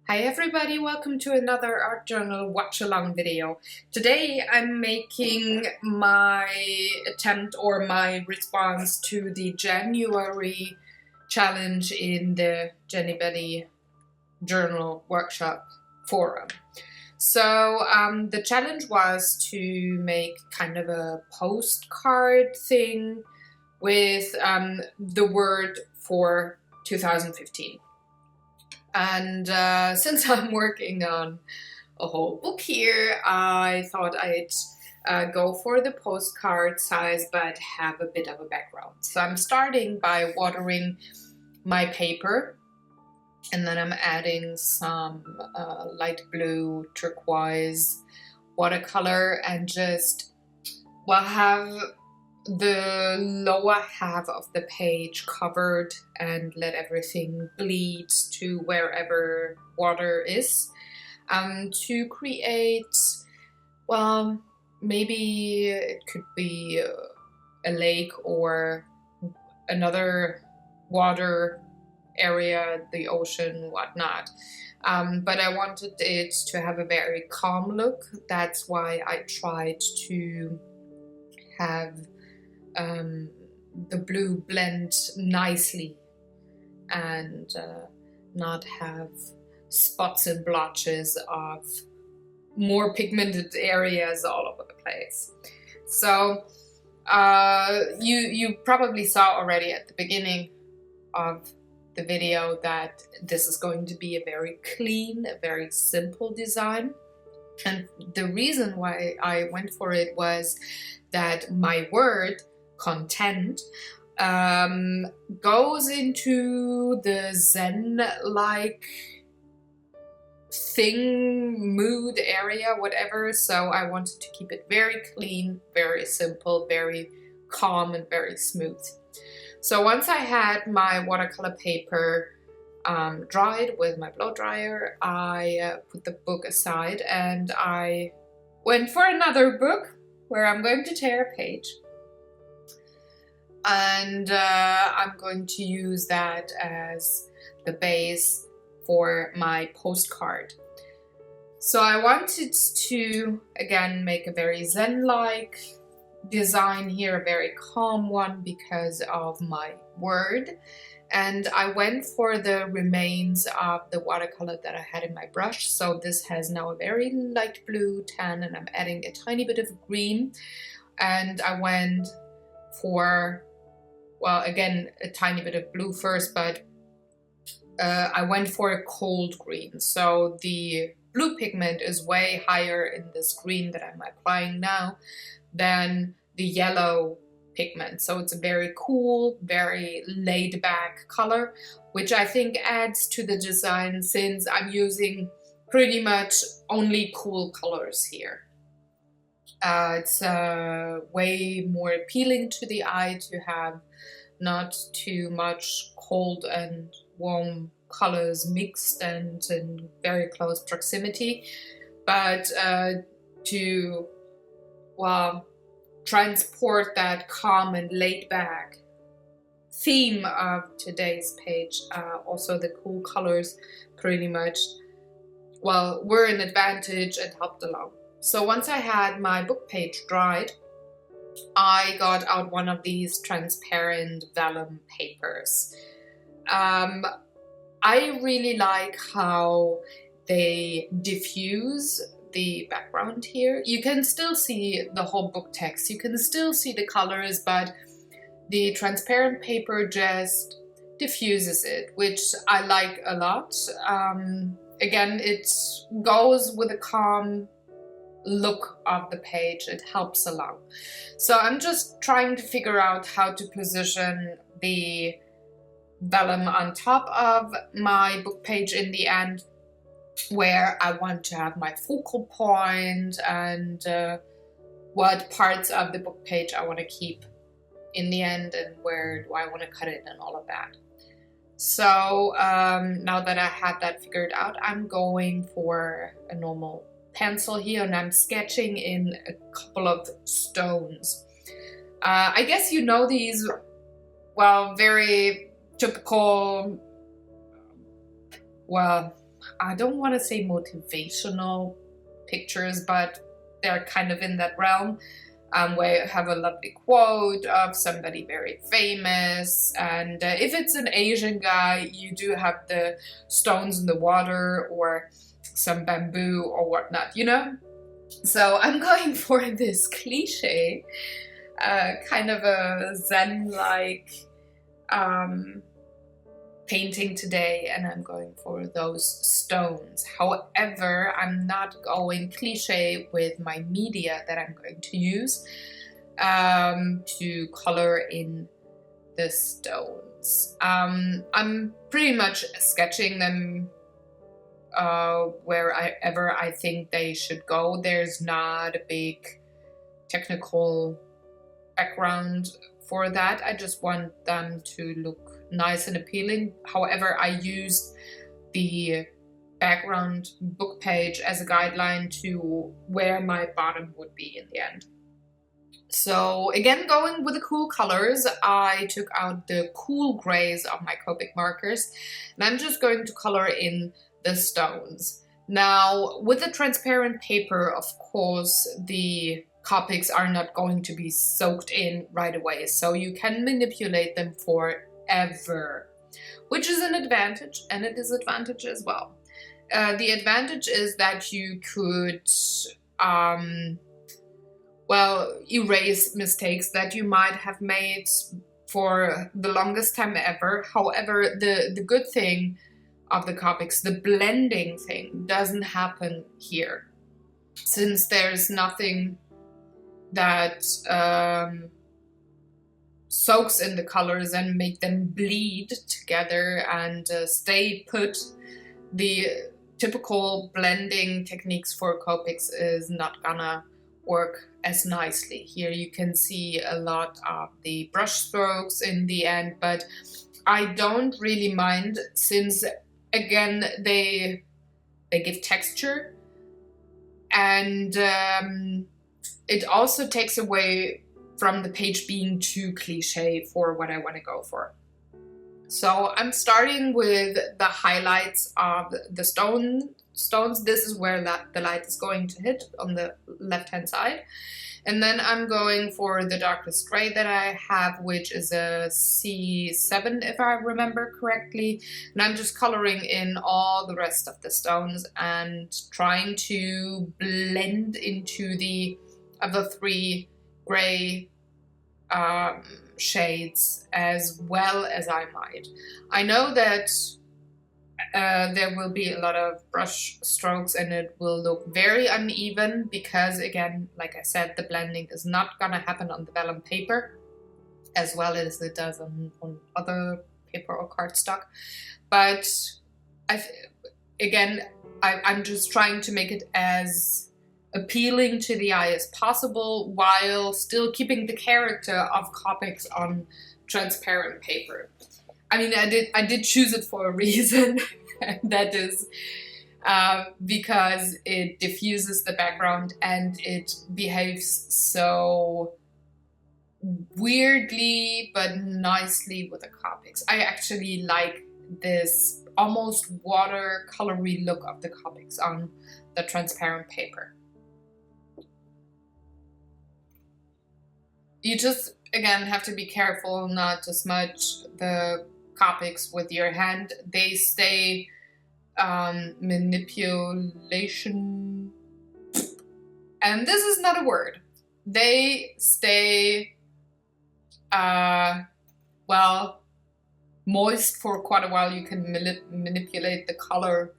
Hi everybody, welcome to another art journal watch along video. Today I'm making my attempt or my response to the January challenge in the Jenny Betty Journal Workshop Forum. So the challenge was to make kind of a postcard thing with the word for 2015. And since I'm working on a whole book here, I thought I'd go for the postcard size, but have a bit of a background. So I'm starting by watering my paper, and then I'm adding some light blue, turquoise watercolor, and just, have the lower half of the page covered and let everything bleed to wherever water is, to create, maybe it could be a lake or another water area, the ocean, whatnot. But I wanted it to have a very calm look. That's why I tried to have the blue blend nicely and not have spots and blotches of more pigmented areas all over the place. So you probably saw already at the beginning of the video that this is going to be a very clean, a very simple design. And the reason why I went for it was that my word content goes into the Zen-like thing, mood area, whatever. So I wanted to keep it very clean, very simple, very calm, and very smooth. So once I had my watercolor paper dried with my blow dryer, I put the book aside and I went for another book where I'm going to tear a page. And I'm going to use that as the base for my postcard. So I wanted to, again, make a very Zen-like design here, a very calm one because of my word. And I went for the remains of the watercolor that I had in my brush. So this has now a very light blue tan, and I'm adding a tiny bit of green. And I went for, again, a tiny bit of blue first, but I went for a cold green. So the blue pigment is way higher in this green that I'm applying now than the yellow pigment. So it's a very cool, very laid back color, which I think adds to the design since I'm using pretty much only cool colors here. It's way more appealing to the eye to have not too much cold and warm colors mixed and in very close proximity, but to, transport that calm and laid back theme of today's page. Also the cool colors pretty much, were an advantage and helped along. So once I had my book page dried, I got out one of these transparent vellum papers. I really like how they diffuse the background here. You can still see the whole book text, you can still see the colors, but the transparent paper just diffuses it, which I like a lot. Again, it goes with a calm look of the page, it helps along. So I'm just trying to figure out how to position the vellum on top of my book page in the end, where I want to have my focal point and what parts of the book page I want to keep in the end and where do I want to cut it and all of that. So now that I have that figured out, I'm going for a normal pencil here and I'm sketching in a couple of stones. I guess you know these, very typical, I don't want to say motivational pictures, but they're kind of in that realm, where you have a lovely quote of somebody very famous. And if it's an Asian guy, you do have the stones in the water or some bamboo or whatnot, you know? So I'm going for this cliche, kind of a Zen-like painting today, and I'm going for those stones. However, I'm not going cliche with my media that I'm going to use to color in the stones. I'm pretty much sketching them wherever I think they should go. There's not a big technical background for that. I just want them to look nice and appealing. However, I used the background book page as a guideline to where my bottom would be in the end. So again, going with the cool colors, I took out the cool grays of my Copic markers, and I'm just going to color in the stones. Now, with the transparent paper, of course, the Copics are not going to be soaked in right away, so you can manipulate them forever, which is an advantage and a disadvantage as well. The advantage is that you could erase mistakes that you might have made for the longest time ever. However, the good thing of the Copics, the blending thing, doesn't happen here, since there's nothing that soaks in the colors and make them bleed together and stay put. The typical blending techniques for Copics is not gonna work as nicely. Here you can see a lot of the brush strokes in the end, but I don't really mind, since again they give texture, and it also takes away from the page being too cliche for what I want to go for. So I'm starting with the highlights of the stones. This is where the light is going to hit on the left-hand side. And then I'm going for the darkest gray that I have, which is a C7, if I remember correctly. And I'm just coloring in all the rest of the stones and trying to blend into the other three gray shades as well as I might. I know that there will be a lot of brush strokes and it will look very uneven because, again, like I said, the blending is not gonna happen on the vellum paper as well as it does on other paper or cardstock. But I'm just trying to make it as appealing to the eye as possible while still keeping the character of Copics on transparent paper. I mean, I did choose it for a reason, and that is because it diffuses the background and it behaves so weirdly but nicely with the Copics. I actually like this almost watercolory look of the Copics on the transparent paper. You just, again, have to be careful not to smudge the Copics with your hand. They stay manipulation, and this is not a word. They stay, moist for quite a while. You can manipulate the color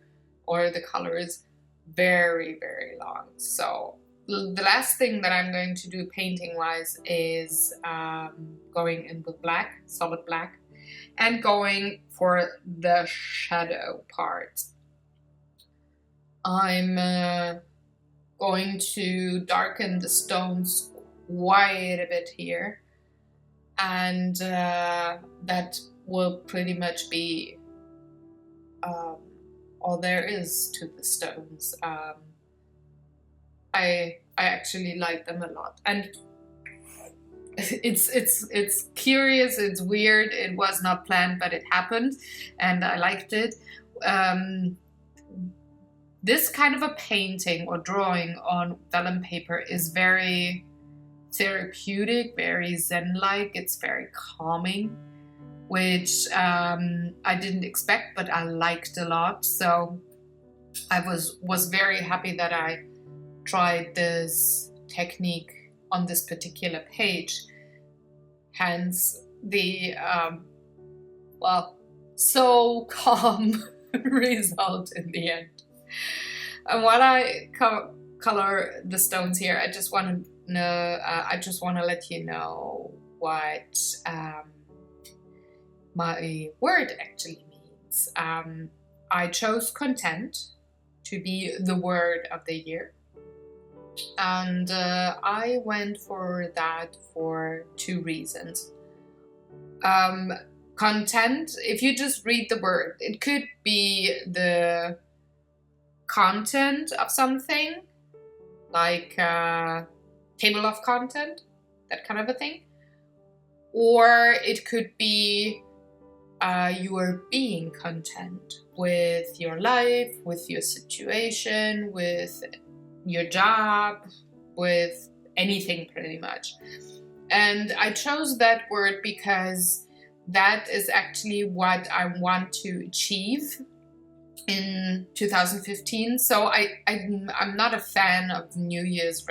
or the colors very, very long. So the last thing that I'm going to do painting-wise is going in with black, solid black, and going for the shadow part. I'm going to darken the stones quite a bit here, and that will pretty much be all there is to the stones. I actually like them a lot, and it's curious, it's weird, it was not planned, but it happened, and I liked it. this kind of a painting or drawing on vellum paper is very therapeutic, very zen-like. It's very calming, which I didn't expect, but I liked a lot. So I was very happy that I tried this technique on this particular page. Hence the so calm result in the end. And while I color the stones here, I just want to let you know what my word actually means. I chose content to be the word of the year, and I went for that for 2 reasons. Content, if you just read the word, it could be the content of something, like table of content, that kind of a thing. Or it could be you are being content with your life, with your situation, with your job, with anything pretty much. And I chose that word because that is actually what I want to achieve in 2015. So I'm not a fan of New Year's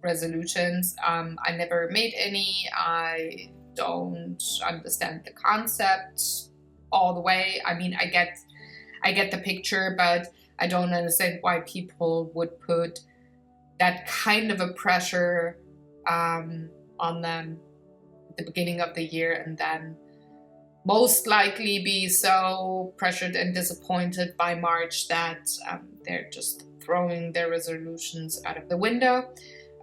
resolutions. I never made any. I don't understand the concept all the way. I mean, I get the picture, but I don't understand why people would put that kind of a pressure on them at the beginning of the year, and then most likely be so pressured and disappointed by March that they're just throwing their resolutions out of the window.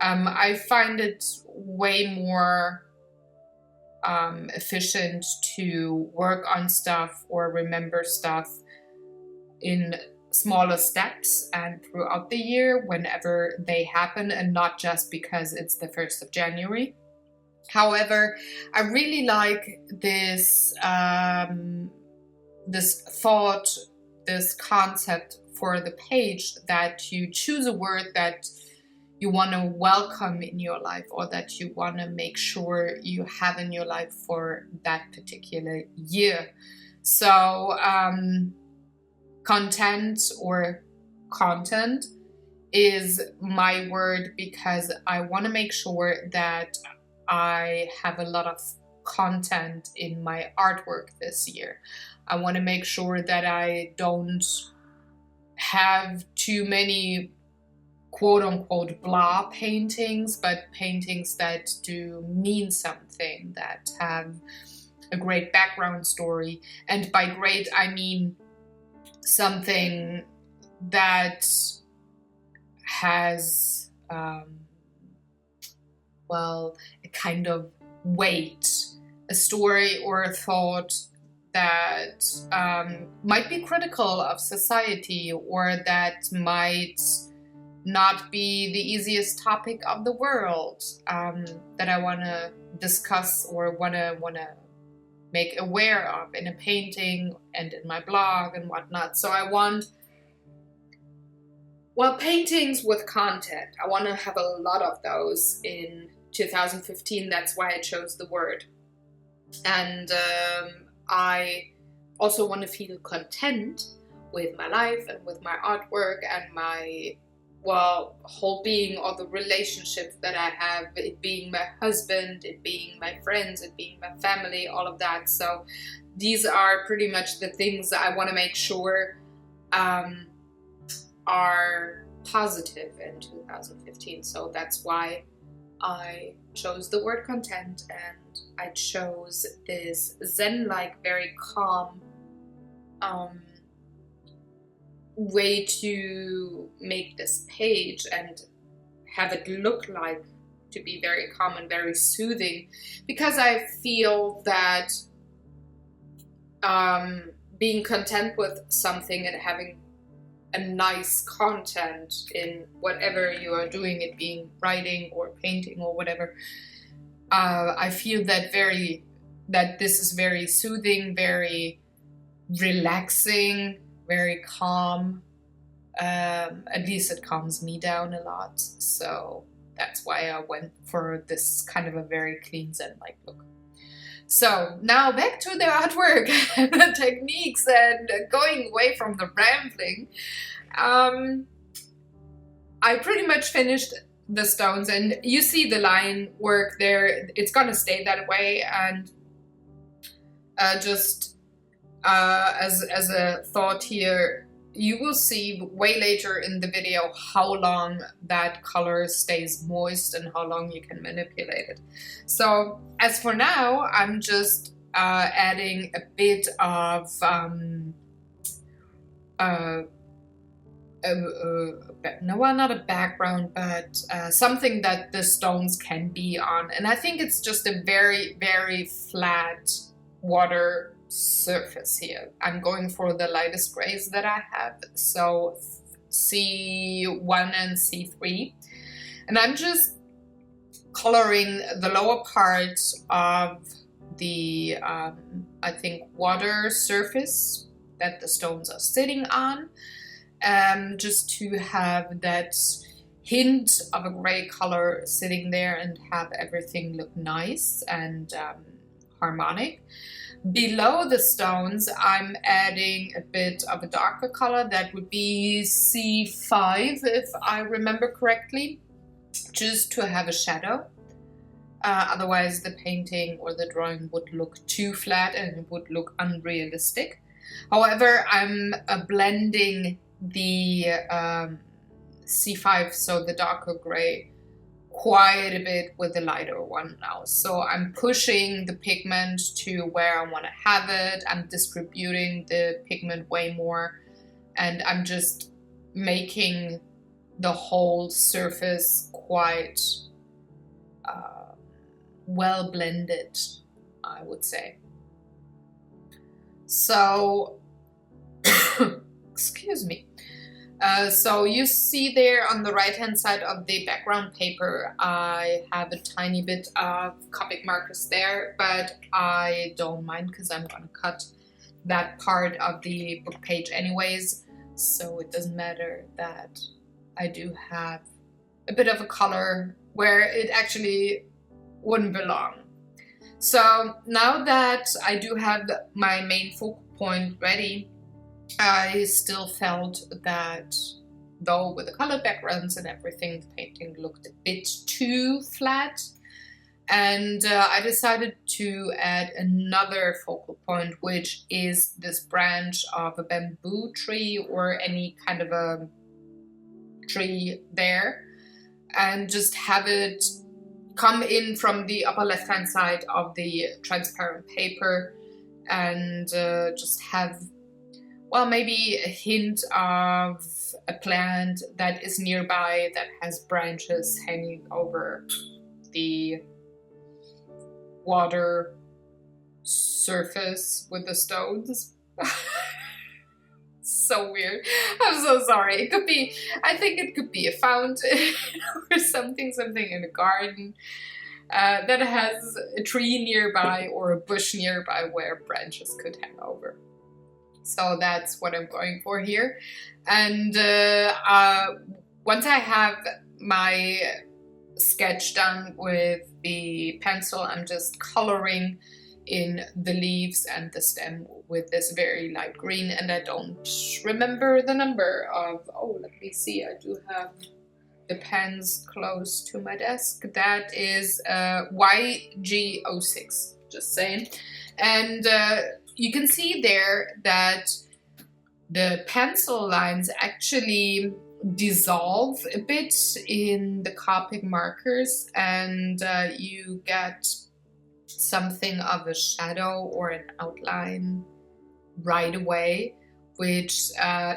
I find it way more efficient to work on stuff or remember stuff in smaller steps and throughout the year whenever they happen, and not just because it's the 1st of January. However, I really like this this thought, this concept for the page, that you choose a word that you want to welcome in your life, or that you want to make sure you have in your life for that particular year. So content or content is my word because I want to make sure that I have a lot of content in my artwork this year. I want to make sure that I don't have too many quote-unquote blah paintings, but paintings that do mean something, that have a great background story. And by great, I mean something that has a kind of weight, a story or a thought that might be critical of society, or that might not be the easiest topic of the world, that I want to discuss or want to make aware of in a painting and in my blog and whatnot. So I want, paintings with content. I want to have a lot of those in 2015. That's why I chose the word. And I also want to feel content with my life and with my artwork and my whole being, all the relationships that I have, it being my husband, it being my friends, it being my family, all of that. So these are pretty much the things I want to make sure are positive in 2015. So that's why I chose the word content, and I chose this zen-like, very calm way to make this page and have it look like to be very calm and very soothing, because I feel that being content with something and having a nice content in whatever you are doing, it being writing or painting or whatever, I feel that this is very soothing, very relaxing, very calm, At least it calms me down a lot. So that's why I went for this kind of a very clean Zen-like look. So now back to the artwork and the techniques, and going away from the rambling. I pretty much finished the stones, and you see the line work there. It's gonna stay that way, and just as a thought here, you will see way later in the video how long that color stays moist and how long you can manipulate it. So as for now, I'm just adding a bit of no, well, not a background, but something that the stones can be on. And I think it's just a very, very flat water surface here. I'm going for the lightest grays that I have, so C1 and C3. And I'm just coloring the lower part of the, I think, water surface that the stones are sitting on. Just to have that hint of a gray color sitting there and have everything look nice and harmonic. Below the stones, I'm adding a bit of a darker color. That would be C5, if I remember correctly, just to have a shadow. Otherwise, the painting or the drawing would look too flat and it would look unrealistic. However, I'm blending the C5, so the darker gray, quite a bit with the lighter one now. So I'm pushing the pigment to where I want to have it. I'm distributing the pigment way more, and I'm just making the whole surface quite well blended, I would say. So excuse me. So you see there on the right hand side of the background paper, I have a tiny bit of Copic markers there, but I don't mind because I'm going to cut that part of the book page anyways. So it doesn't matter that I do have a bit of a color where it actually wouldn't belong. So now that I do have my main focal point ready, I still felt that, though with the color backgrounds and everything, the painting looked a bit too flat. And I decided to add another focal point, which is this branch of a bamboo tree or any kind of a tree there, and just have it come in from the upper left hand side of the transparent paper and just have, well, maybe a hint of a plant that is nearby that has branches hanging over the water surface with the stones. So weird. I'm so sorry. It could be, I think it could be a fountain or something in a garden that has a tree nearby or a bush nearby where branches could hang over. So that's what I'm going for here. And once I have my sketch done with the pencil, I'm just coloring in the leaves and the stem with this very light green. And I don't remember the number of, oh, let me see, I do have the pens close to my desk. That is YG06, just saying. And you can see there that the pencil lines actually dissolve a bit in the Copic markers, and you get something of a shadow or an outline right away, which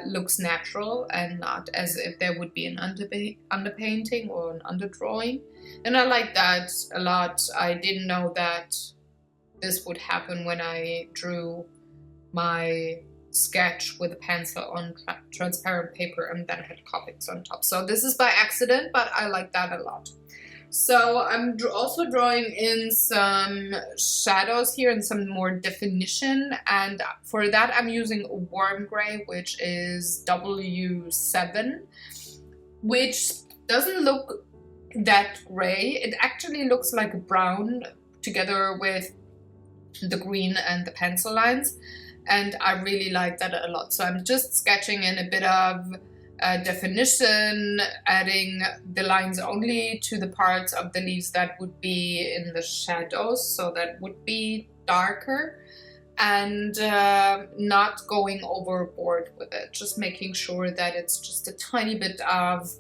looks natural and not as if there would be an underpainting or an underdrawing. And I like that a lot. I didn't know that this would happen when I drew my sketch with a pencil on transparent paper and then had Copics on top. So this is by accident, but I like that a lot. So I'm also drawing in some shadows here and some more definition, and for that I'm using a warm gray, which is W7, which doesn't look that gray. It actually looks like brown together with the green and the pencil lines, and I really like that a lot. So I'm just sketching in a bit of definition, adding the lines only to the parts of the leaves that would be in the shadows, so that would be darker, and not going overboard with it, just making sure that it's just a tiny bit of,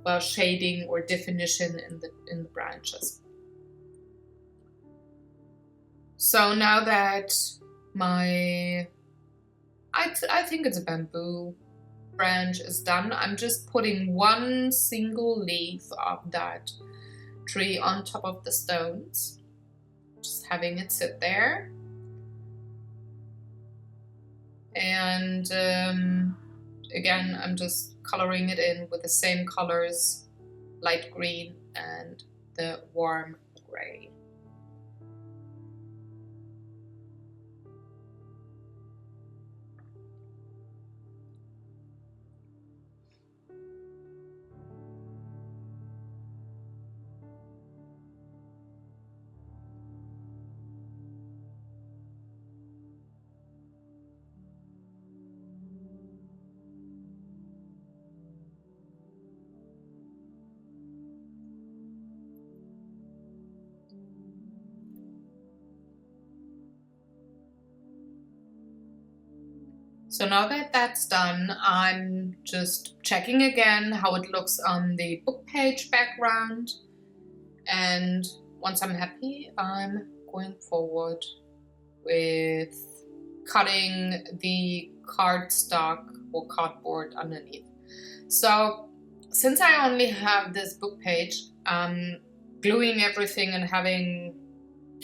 well, shading or definition in the branches. So now that my, I think it's a bamboo branch is done, I'm just putting one single leaf of that tree on top of the stones, just having it sit there. And again, I'm just coloring it in with the same colors, light green and the warm gray. So now that that's done, I'm just checking again how it looks on the book page background. And once I'm happy, I'm going forward with cutting the cardstock or cardboard underneath. So since I only have this book page, gluing everything and having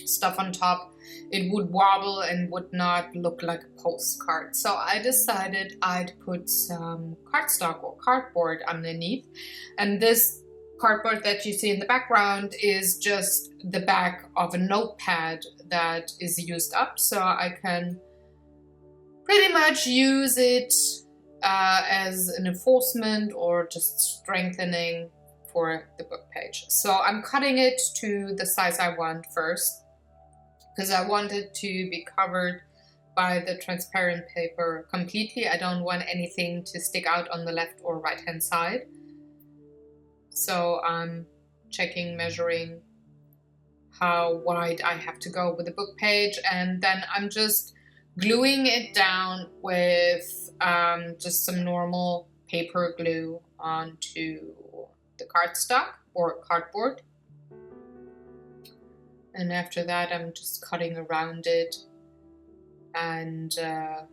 stuff on top, it would wobble and would not look like a postcard. So I decided I'd put some cardstock or cardboard underneath. And this cardboard that you see in the background is just the back of a notepad that is used up. So I can pretty much use it as an enforcement or just strengthening for the book page. So I'm cutting it to the size I want first, because I want it to be covered by the transparent paper completely. I don't want anything to stick out on the left or right hand side. So I'm checking, measuring how wide I have to go with the book page, and then I'm just gluing it down with just some normal paper glue onto the cardstock or cardboard. And after that, I'm just cutting around it. And then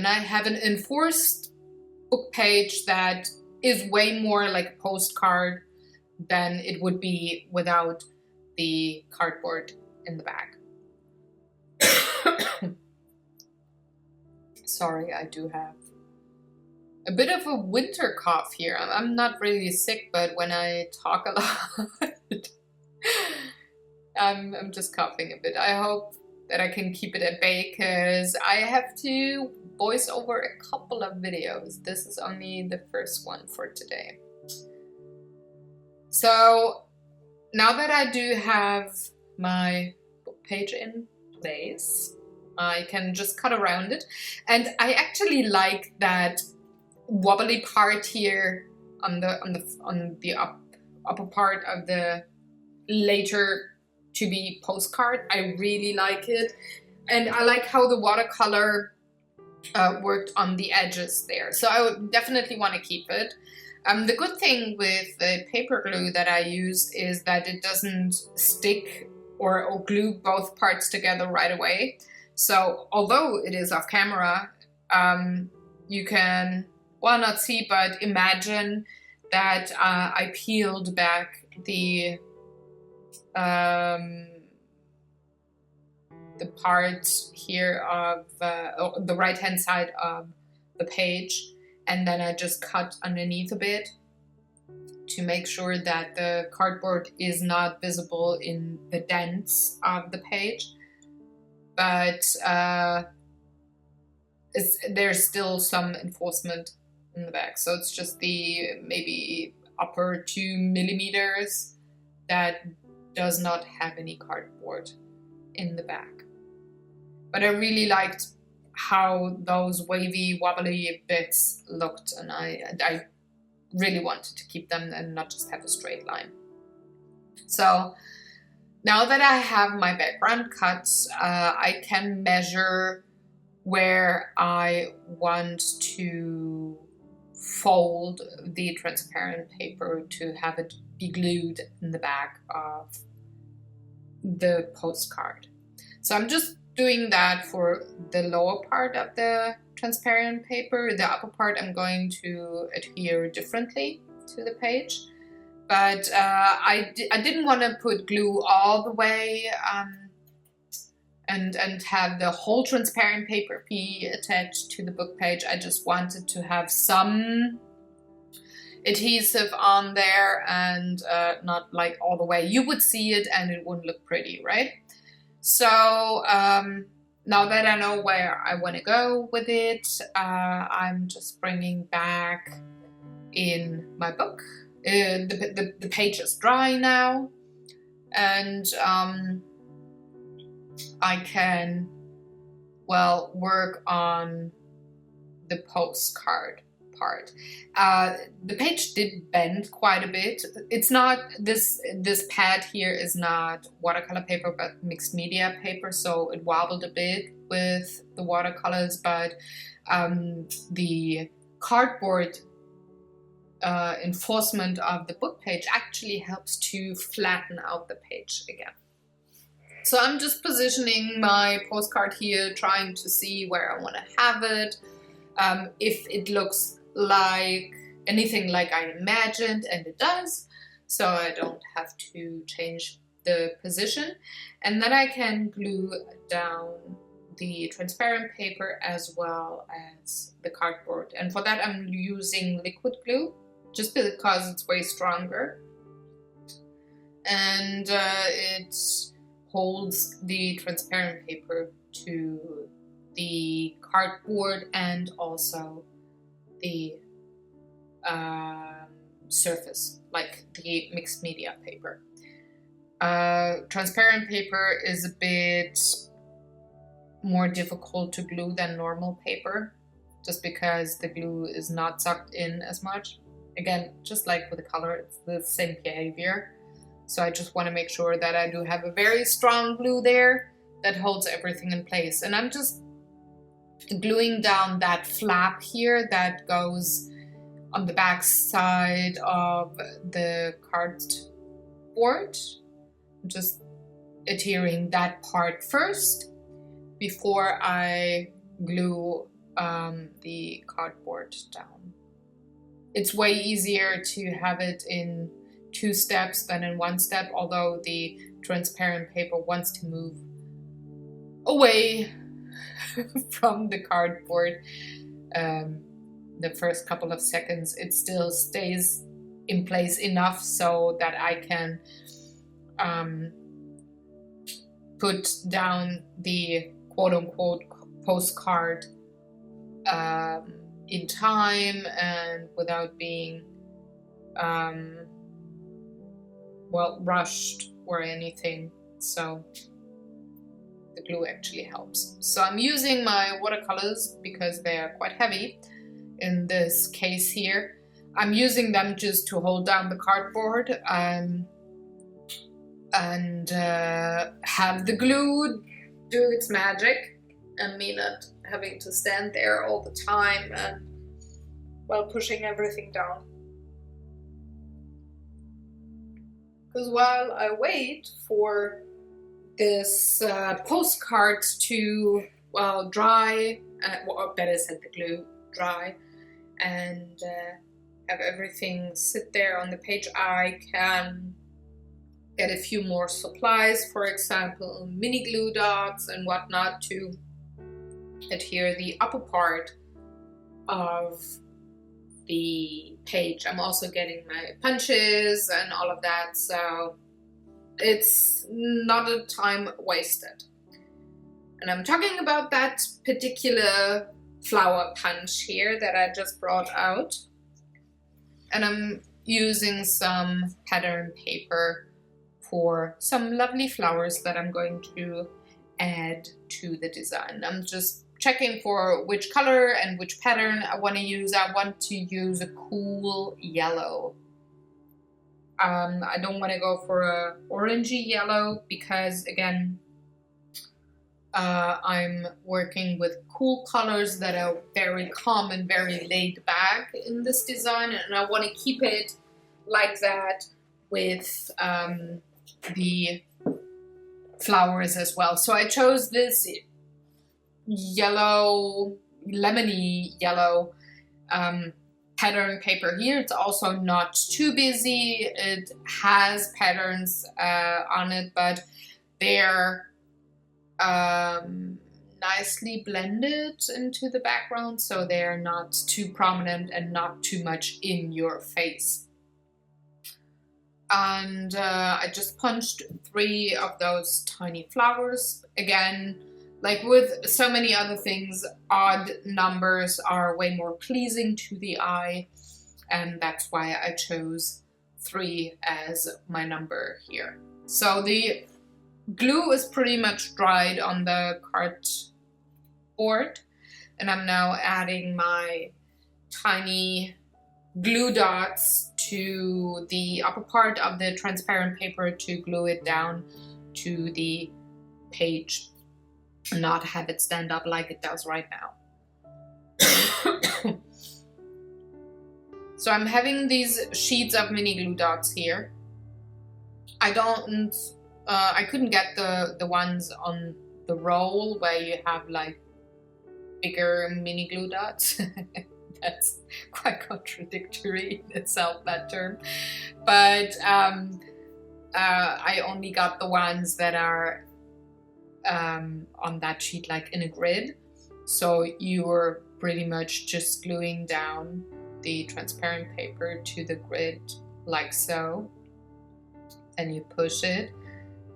I have an enforced book page that is way more like a postcard than it would be without the cardboard in the back. Sorry, I do have a bit of a winter cough here. I'm not really sick, but when I talk a lot, I'm just coughing a bit. I hope that I can keep it at bay, because I have to voice over a couple of videos. This is only the first one for today. So now that I do have my book page in place, I can just cut around it. And I actually like that wobbly part here on the upper part of the later to be postcard. I really like it, and I like how the watercolor worked on the edges there. So I would definitely want to keep it. The good thing with the paper glue that I used is that it doesn't stick or glue both parts together right away. So although it is off camera, you can, well, not see, but imagine that I peeled back the part here of the right hand side of the page, and then I just cut underneath a bit to make sure that the cardboard is not visible in the dents of the page, but there's still some enforcement in the back. So it's just the maybe upper 2 millimeters that does not have any cardboard in the back. But I really liked how those wavy, wobbly bits looked, and I really wanted to keep them and not just have a straight line. So now that I have my background cut, I can measure where I want to fold the transparent paper to have it be glued in the back of the postcard. So I'm just doing that for the lower part of the transparent paper. The upper part I'm going to adhere differently to the page. But I didn't want to put glue all the way and have the whole transparent paper be attached to the book page. I just wanted to have some adhesive on there and not like all the way. You would see it and it wouldn't look pretty, right? So now that I know where I want to go with it, I'm just bringing back in my book. The page is dry now, and I can, well, work on the postcard part. The page did bend quite a bit. It's not, this pad here is not watercolor paper, but mixed media paper, so it wobbled a bit with the watercolors, but the cardboard enforcement of the book page actually helps to flatten out the page again. So I'm just positioning my postcard here, trying to see where I want to have it. If it looks like anything like I imagined, and it does, so I don't have to change the position. And then I can glue down the transparent paper as well as the cardboard. And for that I'm using liquid glue, just because it's way stronger. And it holds the transparent paper to the cardboard and also the surface, like the mixed media paper. Transparent paper is a bit more difficult to glue than normal paper, just because the glue is not sucked in as much. Again, just like with the color, it's the same behavior. So I just want to make sure that I do have a very strong glue there that holds everything in place. And I'm just gluing down that flap here that goes on the back side of the cardboard. I'm just adhering that part first before I glue the cardboard down. It's way easier to have it in 2 steps than in 1 step, although the transparent paper wants to move away from the cardboard. The first couple of seconds it still stays in place enough so that I can put down the quote-unquote postcard in time and without being well, rushed or anything. So the glue actually helps. So I'm using my watercolors because they are quite heavy in this case here. I'm using them just to hold down the cardboard and have the glue do its magic, and me not having to stand there all the time and while pushing everything down. Because while I wait for this postcard to, well, dry, or better said, the glue dry, and have everything sit there on the page, I can get a few more supplies, for example, mini glue dots and whatnot, to adhere the upper part of the page. I'm also getting my punches and all of that, so it's not a time wasted. And I'm talking about that particular flower punch here that I just brought out. And I'm using some pattern paper for some lovely flowers that I'm going to add to the design. I'm just checking for which color and which pattern I want to use. I want to use a cool yellow. I don't want to go for a orangey yellow because, again, I'm working with cool colors that are very calm and very laid back in this design, and I want to keep it like that with the flowers as well. So I chose this yellow, lemony yellow pattern paper here. It's also not too busy. It has patterns on it, but they're nicely blended into the background, so they're not too prominent and not too much in your face. And I just punched 3 of those tiny flowers. Again, like with so many other things, odd numbers are way more pleasing to the eye, and that's why I chose 3 as my number here. So the glue is pretty much dried on the cardboard, and I'm now adding my tiny glue dots to the upper part of the transparent paper to glue it down to the page and not have it stand up like it does right now. So I'm having these sheets of mini glue dots here. I couldn't get the ones on the roll where you have like bigger mini glue dots. That's quite contradictory in itself, that term. But I only got the ones that are on that sheet, like in a grid. So you're pretty much just gluing down the transparent paper to the grid like so. And you push it.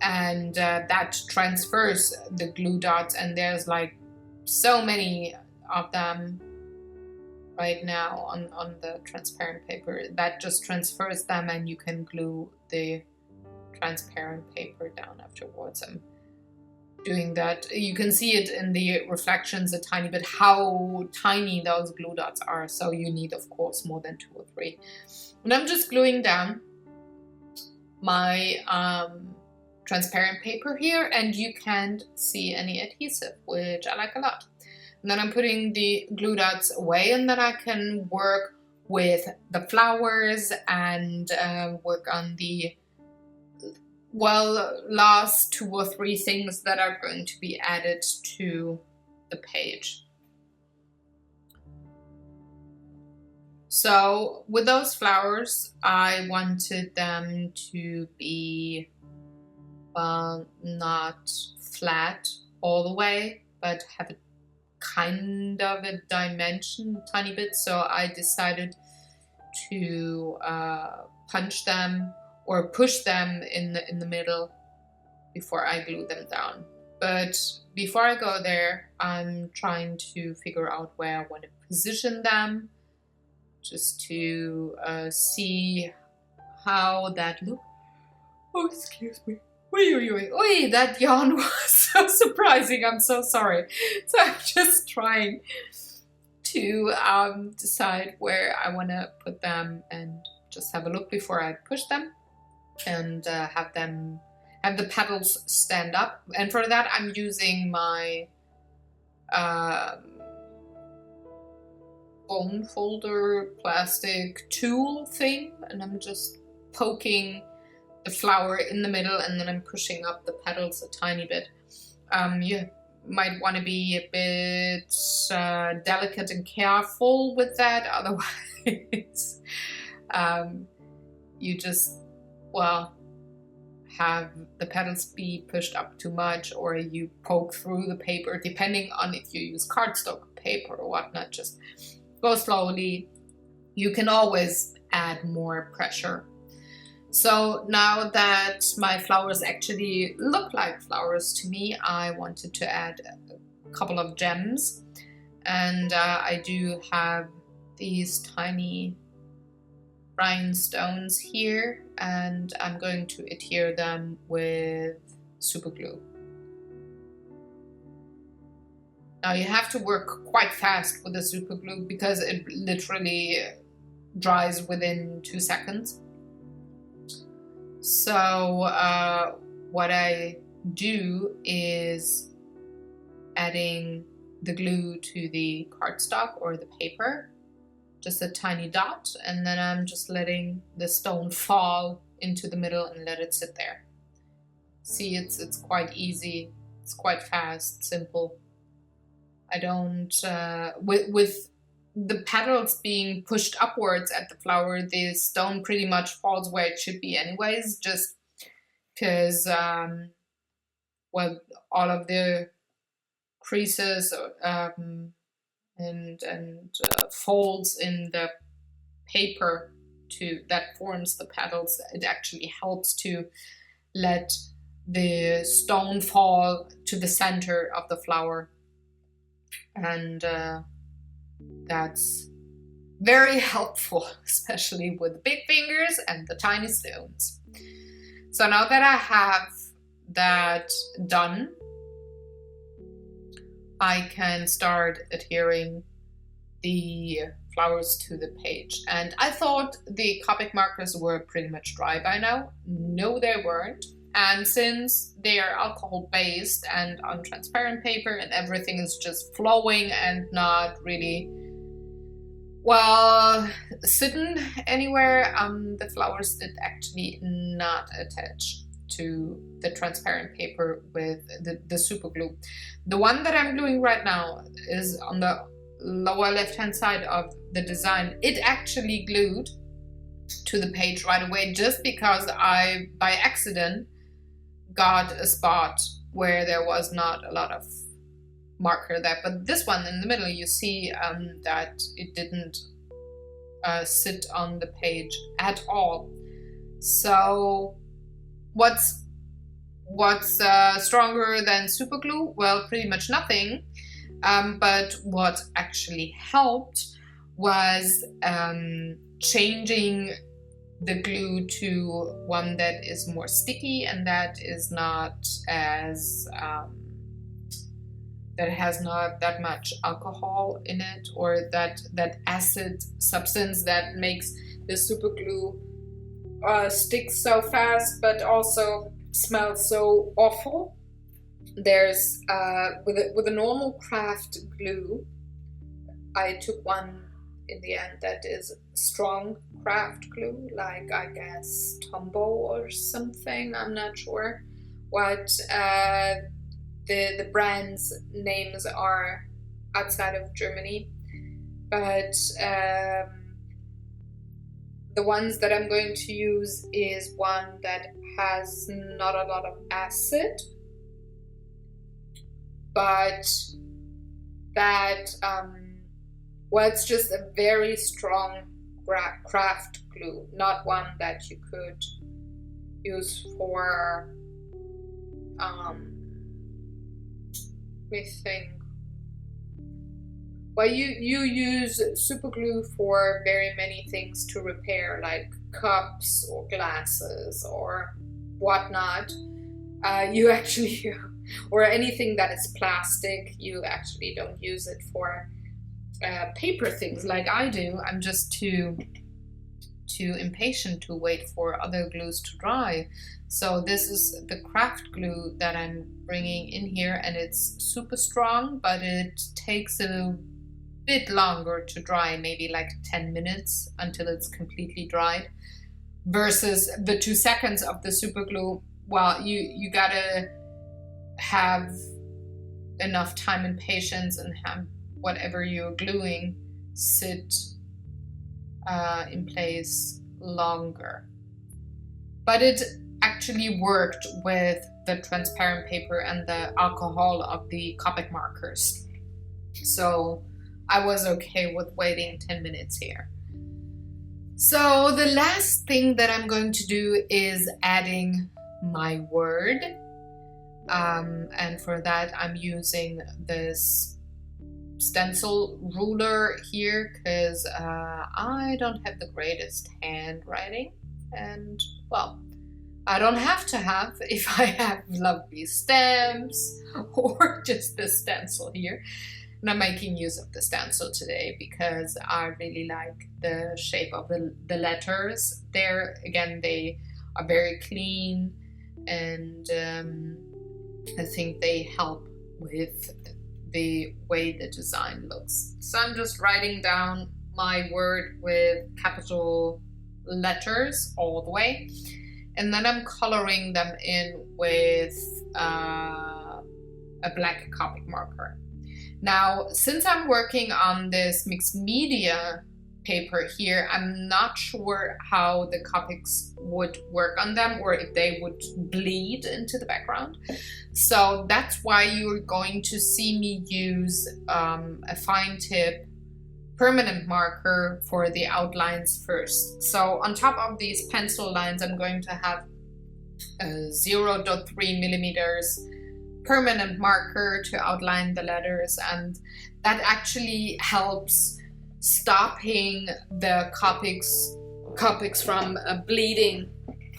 And that transfers the glue dots, and there's like so many of them right now on the transparent paper that just transfers them, and you can glue the transparent paper down afterwards. I'm doing that. You can see it in the reflections a tiny bit how tiny those glue dots are, so you need of course more than 2 or 3. And I'm just gluing down my transparent paper here, and you can't see any adhesive, which I like a lot. And then I'm putting the glue dots away, and then I can work with the flowers and work on the last 2 or 3 things that are going to be added to the page. So with those flowers, I wanted them to be not flat all the way, but have a kind of a dimension, a tiny bit. So I decided to punch them or push them in the middle before I glue them down. But before I go there, I'm trying to figure out where I want to position them, just to see how that looks. Oh, excuse me. Oi, that yawn was so surprising. I'm so sorry. So I'm just trying to decide where I want to put them and just have a look before I push them and have the petals stand up. And for that, I'm using my bone folder plastic tool thing, and I'm just poking the flower in the middle, and then I'm pushing up the petals a tiny bit. You might want to be a bit delicate and careful with that, otherwise you just, have the petals be pushed up too much, or you poke through the paper, depending on if you use cardstock paper or whatnot. Just go slowly you can always add more pressure. So now that my flowers actually look like flowers to me, I wanted to add a couple of gems. And I do have these tiny rhinestones here, and I'm going to adhere them with super glue. Now you have to work quite fast with the super glue because it literally dries within 2 seconds. So what I do is adding the glue to the cardstock or the paper, just a tiny dot, and then I'm just letting the stone fall into the middle and let it sit there. See, it's quite easy, it's quite fast, simple. I don't, with the petals being pushed upwards at the flower, the stone pretty much falls where it should be anyways, just because, well, all of the creases and folds in the paper that forms the petals, it actually helps to let the stone fall to the center of the flower. And that's very helpful, especially with big fingers and the tiny stones. So now that I have that done, I can start adhering the flowers to the page. And I thought the Copic markers were pretty much dry by now. No, they weren't. And since they are alcohol based and on transparent paper and everything is just flowing and not really, well, sitting anywhere, the flowers did actually not attach to the transparent paper with the super glue. The one that I'm gluing right now is on the lower left hand side of the design. It actually glued to the page right away just because I, by accident, got a spot where there was not a lot of marker there. But this one in the middle, you see that it didn't sit on the page at all. So what's stronger than super glue? Well, pretty much nothing. But what actually helped was changing the glue to one that is more sticky and that is not as that has not that much alcohol in it, or that acid substance that makes the super glue stick so fast but also smells so awful. There's with a normal craft glue, I took one in the end that is strong craft glue, like I guess Tombow or something, I'm not sure what the brand's names are outside of Germany, but the ones that I'm going to use is one that has not a lot of acid, but that well, it's just a very strong craft glue, not one that you could use for let me think. Well, you use super glue for very many things to repair, like cups or glasses or whatnot. You actually, or anything that is plastic, you actually don't use it for paper things like I do. I'm just too impatient to wait for other glues to dry. So this is the craft glue that I'm bringing in here, and it's super strong, but it takes a bit longer to dry, maybe like 10 minutes until it's completely dried, versus the 2 seconds of the super glue. Well, you gotta have enough time and patience and have whatever you're gluing sit in place longer. But it actually worked with the transparent paper and the alcohol of the Copic markers. So I was okay with waiting 10 minutes here. So the last thing that I'm going to do is adding my word. And for that I'm using this stencil ruler here because I don't have the greatest handwriting, and well, I don't have to have if I have lovely stamps or just the stencil here. And I'm making use of the stencil today because I really like the shape of the letters there. Again, they are very clean, and I think they help with the way the design looks. So I'm just writing down my word with capital letters all the way, and then I'm coloring them in with a black Copic marker. Now, since I'm working on this mixed media paper here, I'm not sure how the Copics would work on them or if they would bleed into the background. So that's why you're going to see me use a fine tip permanent marker for the outlines first. So on top of these pencil lines, I'm going to have a 0.3 millimeters permanent marker to outline the letters, and that actually helps stopping the Copics from bleeding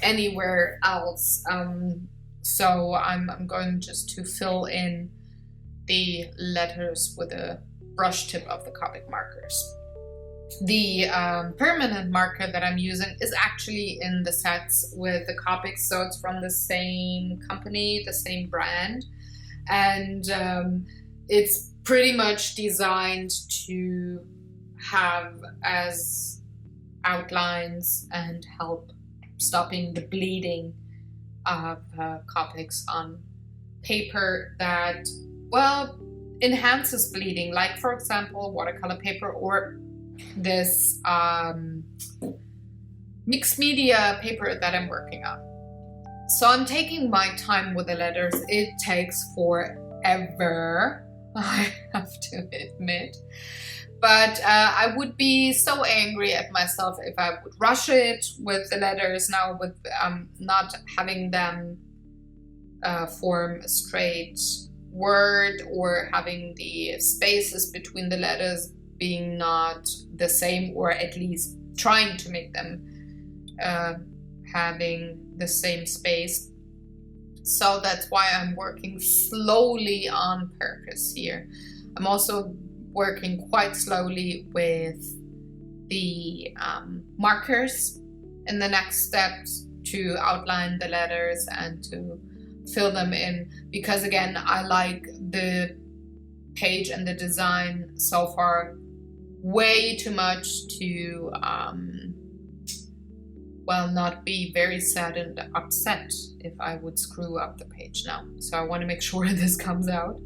anywhere else. So I'm going just to fill in the letters with a brush tip of the Copic markers. The permanent marker that I'm using is actually in the sets with the Copics, so it's from the same company, the same brand, and it's pretty much designed to have as outlines and help stopping the bleeding of Copics on paper that, well, enhances bleeding, like for example watercolor paper or this mixed media paper that I'm working on. So I'm taking my time with the letters. It takes forever, I have to admit. But I would be so angry at myself if I would rush it with the letters now, with not having them form a straight word, or having the spaces between the letters being not the same, or at least trying to make them having the same space. So that's why I'm working slowly on purpose here. I'm also working quite slowly with the markers in the next steps to outline the letters and to fill them in, because again, I like the page and the design so far way too much to well, not be very sad and upset if I would screw up the page now. So I want to make sure this comes out,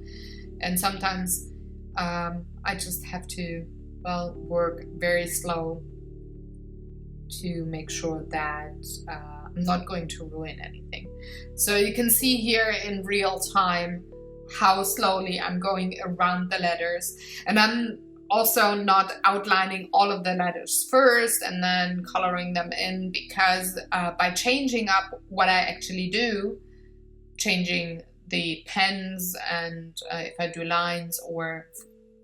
and sometimes I just have to, well, work very slow to make sure that I'm not going to ruin anything. So you can see here in real time how slowly I'm going around the letters, and I'm also not outlining all of the letters first and then coloring them in, because by changing up what I actually do, changing the pens and if I do lines or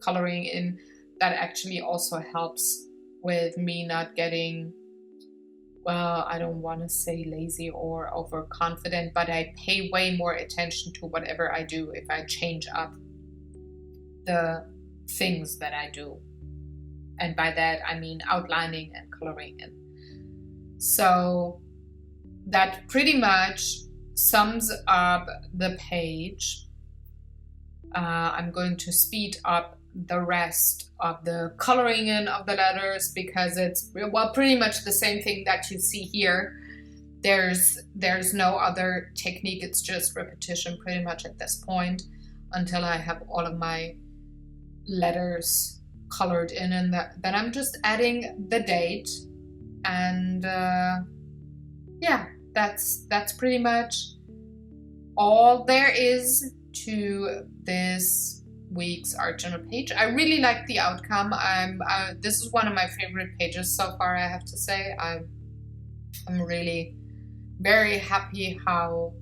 coloring in, that actually also helps with me not getting, well, I don't want to say lazy or overconfident, but I pay way more attention to whatever I do if I change up the things that I do. And by that I mean outlining and coloring in. So that pretty much sums up the page. I'm going to speed up the rest of the coloring in of the letters because it's, well, pretty much the same thing that you see here. There's no other technique, it's just repetition pretty much at this point until I have all of my letters colored in, and then I'm just adding the date, and yeah, that's pretty much all there is to this week's art journal page. I really like the outcome. This is one of my favorite pages so far, I have to say. I'm really very happy how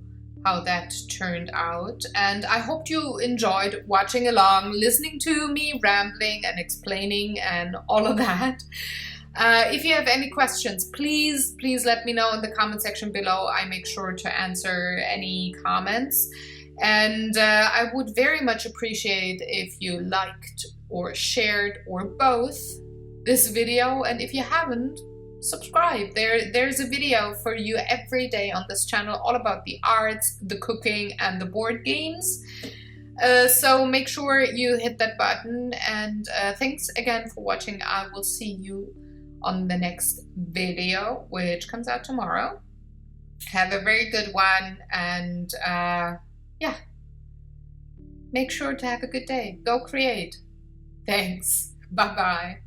that turned out, and I hope you enjoyed watching along, listening to me rambling and explaining and all of that. If you have any questions, please let me know in the comment section below. I make sure to answer any comments, and I would very much appreciate if you liked or shared or both this video, and if you haven't, subscribe. There's a video for you every day on this channel all about the arts, the cooking, and the board games. So make sure you hit that button, and thanks again for watching. I will see you on the next video, which comes out tomorrow. Have a very good one, and yeah, make sure to have a good day. Go create. Thanks. Bye-bye.